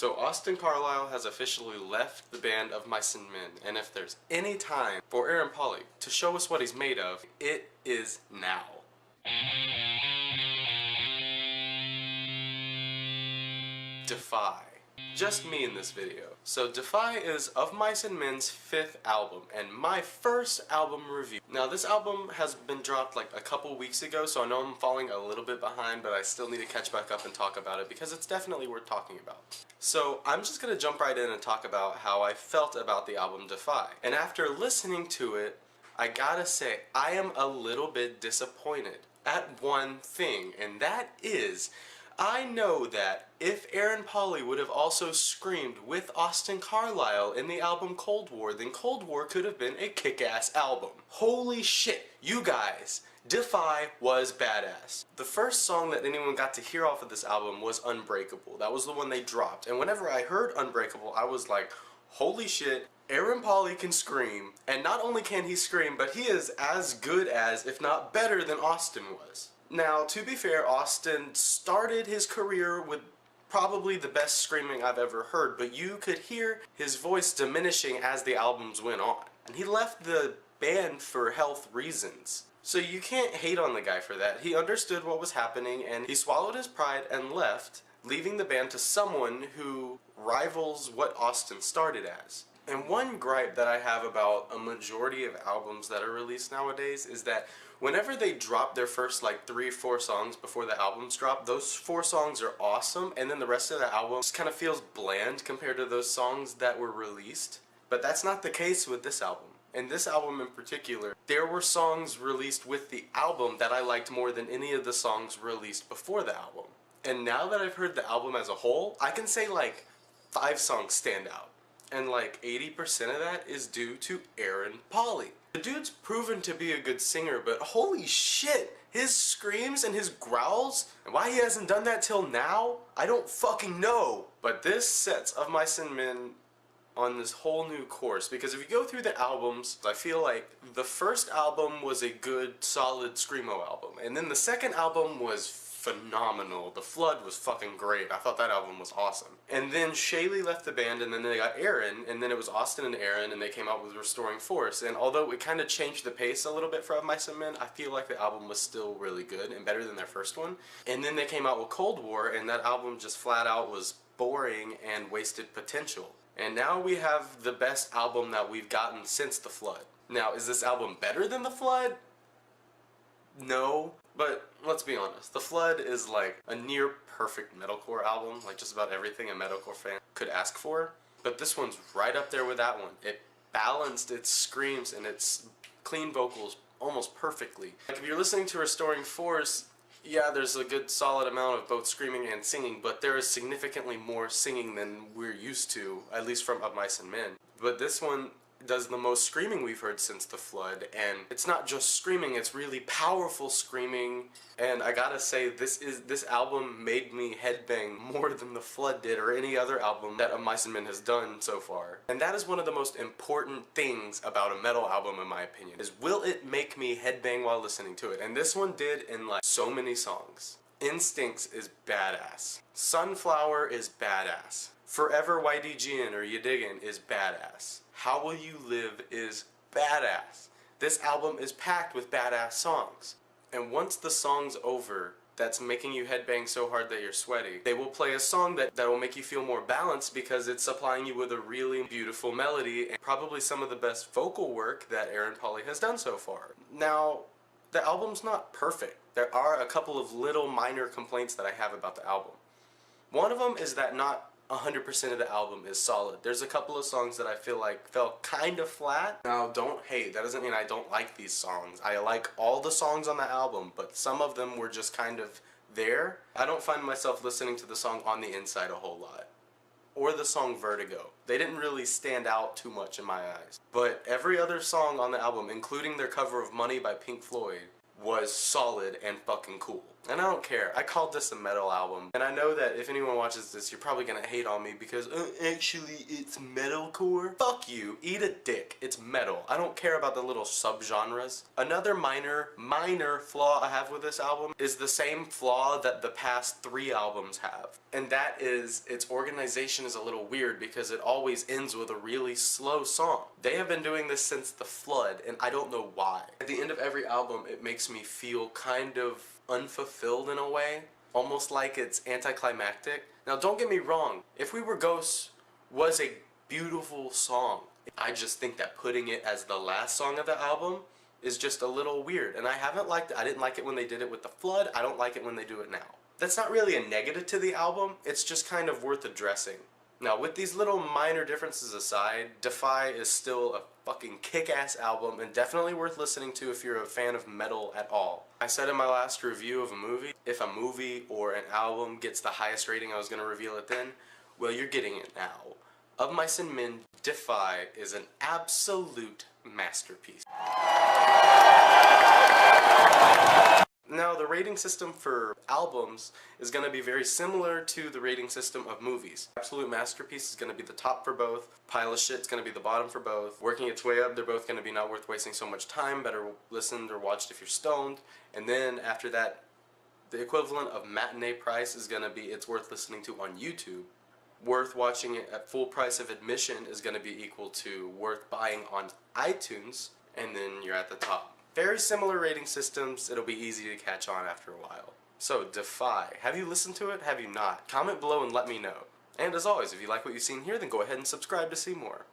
So Austin Carlile has officially left the band of Mice and Men, and if there's any time for Aaron Pauli to show us what he's made of, it is now. Defy. Just me in this video. So Defy is Of Mice and Men's 5th album, and my first album review. Now this album has been dropped like a couple weeks ago, so I know I'm falling a little bit behind, but I still need to catch back up and talk about it because it's definitely worth talking about. So I'm just gonna jump right in and talk about how I felt about the album Defy. And after listening to it, I gotta say, I am a little bit disappointed at one thing, and that is, I know that if Aaron Pauli would have also screamed with Austin Carlile in the album Cold War, then Cold War could have been a kick-ass album. Holy shit, you guys, Defy was badass. The first song that anyone got to hear off of this album was Unbreakable. That was the one they dropped, and whenever I heard Unbreakable, I was like, holy shit, Aaron Pauli can scream, and not only can he scream, but he is as good as, if not better than Austin was. Now, to be fair, Austin started his career with probably the best screaming I've ever heard, but you could hear his voice diminishing as the albums went on. And he left the band for health reasons. So you can't hate on the guy for that. He understood what was happening, and he swallowed his pride and left, leaving the band to someone who rivals what Austin started as. And one gripe that I have about a majority of albums that are released nowadays is that whenever they drop their first like 3 or 4 songs before the albums drop, those 4 songs are awesome, and then the rest of the album just kind of feels bland compared to those songs that were released. But that's not the case with this album. In this album in particular, there were songs released with the album that I liked more than any of the songs released before the album. And now that I've heard the album as a whole, I can say like 5 songs stand out. And like 80% of that is due to Aaron Pauli. The dude's proven to be a good singer, but holy shit, his screams and his growls, and why he hasn't done that till now, I don't fucking know. But this sets Of Mice and Men on this whole new course, because if you go through the albums, I feel like the first album was a good, solid Screamo album, and then the second album was phenomenal. The Flood was fucking great. I thought that album was awesome. And then Shaylee left the band, and then they got Aaron, and then it was Austin and Aaron, and they came out with Restoring Force. And although it kind of changed the pace a little bit for Of Mice and Men, I feel like the album was still really good and better than their first one. And then they came out with Cold War, and that album just flat out was boring and wasted potential. And now we have the best album that we've gotten since The Flood. Now, is this album better than The Flood? No, but let's be honest, The Flood is like a near perfect metalcore album, like just about everything a metalcore fan could ask for. But this one's right up there with that one. It balanced its screams and its clean vocals almost perfectly. Like if you're listening to Restoring Force, yeah, there's a good solid amount of both screaming and singing, but there is significantly more singing than we're used to, at least from Of Mice and Men. But this one does the most screaming we've heard since The Flood, and it's not just screaming, it's really powerful screaming. And I gotta say, this album made me headbang more than The Flood did or any other album that Of Mice and Men has done so far. And that is one of the most important things about a metal album, in my opinion, is will it make me headbang while listening to it? And this one did in like so many songs. Instincts is badass. Sunflower is badass. Forever YDGN or You Diggin' is badass. How Will You Live is badass. This album is packed with badass songs. And once the song's over, that's making you headbang so hard that you're sweaty, they will play a song that will make you feel more balanced because it's supplying you with a really beautiful melody and probably some of the best vocal work that Aaron Pauli has done so far. Now, the album's not perfect. There are a couple of little minor complaints that I have about the album. One of them is that not 100% of the album is solid. There's a couple of songs that I feel like fell kind of flat. Now, don't hate. That doesn't mean I don't like these songs. I like all the songs on the album, but some of them were just kind of there. I don't find myself listening to the song On the Inside a whole lot. Or the song Vertigo. They didn't really stand out too much in my eyes. But every other song on the album, including their cover of Money by Pink Floyd, was solid and fucking cool. And I don't care. I called this a metal album. And I know that if anyone watches this, you're probably gonna hate on me because, actually, it's metalcore. Fuck you. Eat a dick. It's metal. I don't care about the little subgenres. Another minor flaw I have with this album is the same flaw that the past 3 albums have. And that is, its organization is a little weird because it always ends with a really slow song. They have been doing this since The Flood, and I don't know why. At the end of every album, it makes me feel kind of unfulfilled in a way, almost like it's anticlimactic. Now don't get me wrong, If We Were Ghosts was a beautiful song. I just think that putting it as the last song of the album is just a little weird, and I haven't liked it. I didn't like it when they did it with The Flood. I don't like it when they do it now. That's not really a negative to the album, it's just kind of worth addressing. Now, with these little minor differences aside, Defy is still a fucking kick-ass album and definitely worth listening to if you're a fan of metal at all. I said in my last review of a movie, if a movie or an album gets the highest rating, I was going to reveal it then. Well, you're getting it now. Of Mice and Men, Defy is an absolute masterpiece. Now, the rating system for albums is going to be very similar to the rating system of movies. Absolute Masterpiece is going to be the top for both. Pile of Shit is going to be the bottom for both. Working Its Way Up, they're both going to be not worth wasting so much time, better listened or watched if you're stoned. And then after that, the equivalent of Matinee Price is going to be It's Worth Listening to on YouTube. Worth watching it at full price of admission is going to be equal to worth buying on iTunes, and then you're at the top. Very similar rating systems, it'll be easy to catch on after a while. So, Defy. Have you listened to it? Have you not? Comment below and let me know. And as always, if you like what you've seen here, then go ahead and subscribe to see more.